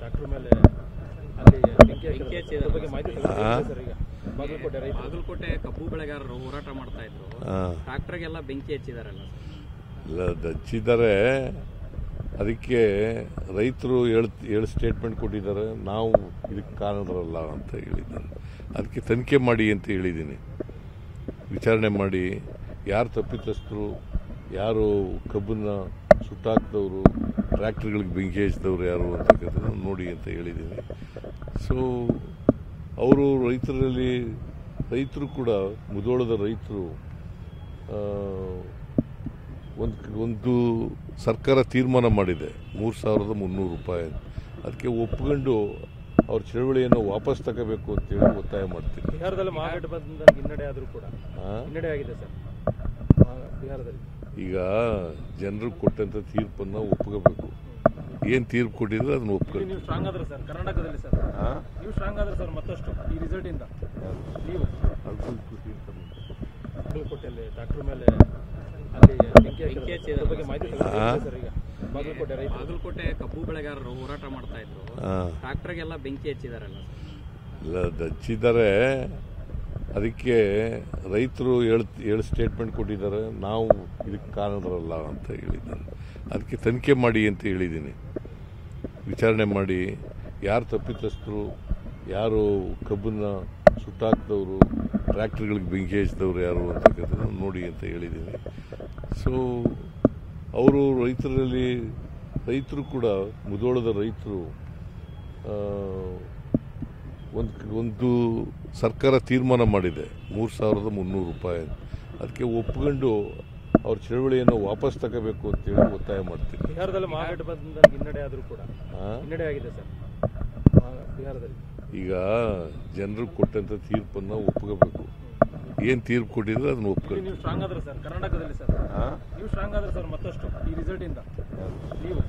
Tractor ಮೇಲೆ ಅಲ್ಲಿ ಬೆಂಕಿ ಹಚ್ಚಿದ ಬಗ್ಗೆ ಮಾಹಿತಿ ಸರ್. ಈಗ ಬಾಗಲಕೋಟೆ ಕಬ್ಬು ಬೆಳೆಗಾರರು ಹೋರಾಟ ಮಾಡ್ತಾ ಇದ್ರು, ಟ್ರ್ಯಾಕ್ಟರ್ಗೆಲ್ಲ ಬೆಂಕಿ ಹಚ್ಚಿದಾರಲ್ಲ. ಇಲ್ಲ, ಹಚ್ಚಿದ್ದಾರೆ. ಅದಕ್ಕೆ ರೈತರು ಹೇಳಿ ಸ್ಟೇಟ್ಮೆಂಟ್ ಕೊಟ್ಟಿದ್ದಾರೆ, ನಾವು ಇದಕ್ಕೆ ಕಾರಣರಲ್ಲ ಅಂತ ಹೇಳಿದ್ದಾರೆ. ಅದಕ್ಕೆ ತನಿಖೆ ಮಾಡಿ ಅಂತ ಹೇಳಿದ್ದೀನಿ. ವಿಚಾರಣೆ ಮಾಡಿ ಯಾರು ತಪ್ಪಿತಸ್ಥರು, ಯಾರು ಕಬ್ಬನ್ನು ಸುಟ್ಟಾಕ್ದವರು, ಟ್ರ್ಯಾಕ್ಟರ್ಗಳಿಗೆ ಬೆಂಕಿ ಹಚ್ಚಿದವರು ಯಾರು ಅಂತಕ್ಕಂಥದ್ದು ನೋಡಿ ಅಂತ ಹೇಳಿದ್ದೀನಿ. ಸೊ ಅವರು ರೈತರು ಕೂಡ ಮುಧೋಳದ ರೈತರು ಒಂದು ಸರ್ಕಾರ ತೀರ್ಮಾನ ಮಾಡಿದೆ 3,300 ರೂಪಾಯಿ. ಅದಕ್ಕೆ ಒಪ್ಕೊಂಡು ಅವ್ರ ಚಳವಳಿಯನ್ನು ವಾಪಸ್ ತಗೋಬೇಕು ಅಂತೇಳಿ ಒತ್ತಾಯ ಮಾಡ್ತೀನಿ. ಬಿಹಾರದಲ್ಲಿ ಮಾರ್ಕೆಟ್ ಬಂದ ಹಿನ್ನಡೆ ಆದರೂ ಕೂಡ ಹಿನ್ನಡೆ ಆಗಿದೆ ಸರ್ ಬಿಹಾರದಲ್ಲಿ. ಈಗ ಜನರು ಕೊಟ್ಟಂತ ತೀರ್ಪನ್ನು ಒಪ್ಕೋಬೇಕು. ಏನು ತೀರ್ಪು ಕೊಟ್ಟಿದ್ರೆ ಅದನ್ನ ಒಪ್ಕೊಳ್ಳಿ. ನೀವು ಸ್ಟ್ರಾಂಗ್ ಆದ್ರೆ ಸರ್ ಕರ್ನಾಟಕದಲ್ಲಿ ಸರ್, ನೀವು ಸ್ಟ್ರಾಂಗ್ ಆದ್ರೆ ಸರ್ ಮತ್ತಷ್ಟು ಈ ರಿಸಲ್ಟ್ ಇಂದ ನೀವು ಬಾಗಲಕೋಟೆಯಲ್ಲಿ ಟ್ರ್ಯಾಕ್ಟರ್ ಮೇಲೆ ಅಲ್ಲಿ ಬೆಂಕಿ ಹಚ್ಚಿದ ಬಗ್ಗೆ ಮಾಹಿತಿ ಸರ್. ಈಗ ಬಾಗಲಕೋಟೆ ಕಬ್ಬು ಬೆಳೆಗಾರರು ಹೋರಾಟ ಮಾಡ್ತಾ ಇದ್ರು, ಟ್ರ್ಯಾಕ್ಟರ್ಗೆಲ್ಲ ಬೆಂಕಿ ಹಚ್ಚಿದಾರಲ್ಲ. ಇಲ್ಲ, ಹಚ್ಚಿದ್ದಾರೆ. ಅದಕ್ಕೆ ರೈತರು ಹೇಳಿ ಸ್ಟೇಟ್ಮೆಂಟ್ ಕೊಟ್ಟಿದ್ದಾರೆ, ನಾವು ಇದಕ್ಕೆ ಕಾರಣರಲ್ಲ ಅಂತ ಹೇಳಿದ್ದಾರೆ. ಅದಕ್ಕೆ ತನಿಖೆ ಮಾಡಿ ಅಂತ ಹೇಳಿದ್ದೀನಿ. ವಿಚಾರಣೆ ಮಾಡಿ ಯಾರು ತಪ್ಪಿತಸ್ಥರು, ಯಾರು ಕಬ್ಬನ್ನು ಸುಟ್ಟಾಕ್ದವರು, ಟ್ರ್ಯಾಕ್ಟರ್ಗಳಿಗೆ ಬೆಂಕಿ ಹಚ್ಚಿದವರು ಯಾರು ಅಂತಕ್ಕಂಥದ್ದು ನೋಡಿ ಅಂತ ಹೇಳಿದ್ದೀನಿ. ಸೊ ಅವರು ರೈತರು ಕೂಡ ಮುಧೋಳದ ರೈತರು ಒಂದು ಸರ್ಕಾರ ತೀರ್ಮಾನ ಮಾಡಿದೆ 3,300 ರೂಪಾಯಿ. ಅದಕ್ಕೆ ಒಪ್ಕೊಂಡು ಅವ್ರ ಚಳವಳಿಯನ್ನು ವಾಪಸ್ ತಗೋಬೇಕು ಅಂತೇಳಿ ಒತ್ತಾಯ ಮಾಡ್ತೀನಿ. ಬಿಹಾರದಲ್ಲಿ ಮಾರ್ಕೆಟ್ ಬಂದ ಹಿನ್ನಡೆ ಆದರೂ ಕೂಡ ಹಿನ್ನಡೆ ಆಗಿದೆ ಸರ್ ಬಿಹಾರದಲ್ಲಿ. ಈಗ ಜನರು ಕೊಟ್ಟಂತ ತೀರ್ಪನ್ನು ಒಪ್ಕೋಬೇಕು. ಏನು ತೀರ್ಪು ಕೊಟ್ಟಿದ್ರೆ ಅದನ್ನ ಒಪ್ಕೊಳ್ಳಿ. ನೀವು ಸ್ಟ್ರಾಂಗ್ ಆದ್ರೆ ಸರ್ ಕರ್ನಾಟಕದಲ್ಲಿ ಸರ್, ನೀವು ಸ್ಟ್ರಾಂಗ್ ಆದ್ರೆ ಸರ್ ಮತ್ತಷ್ಟು ಈ ರಿಸಲ್ಟ್ ಇಂದ ನೀವು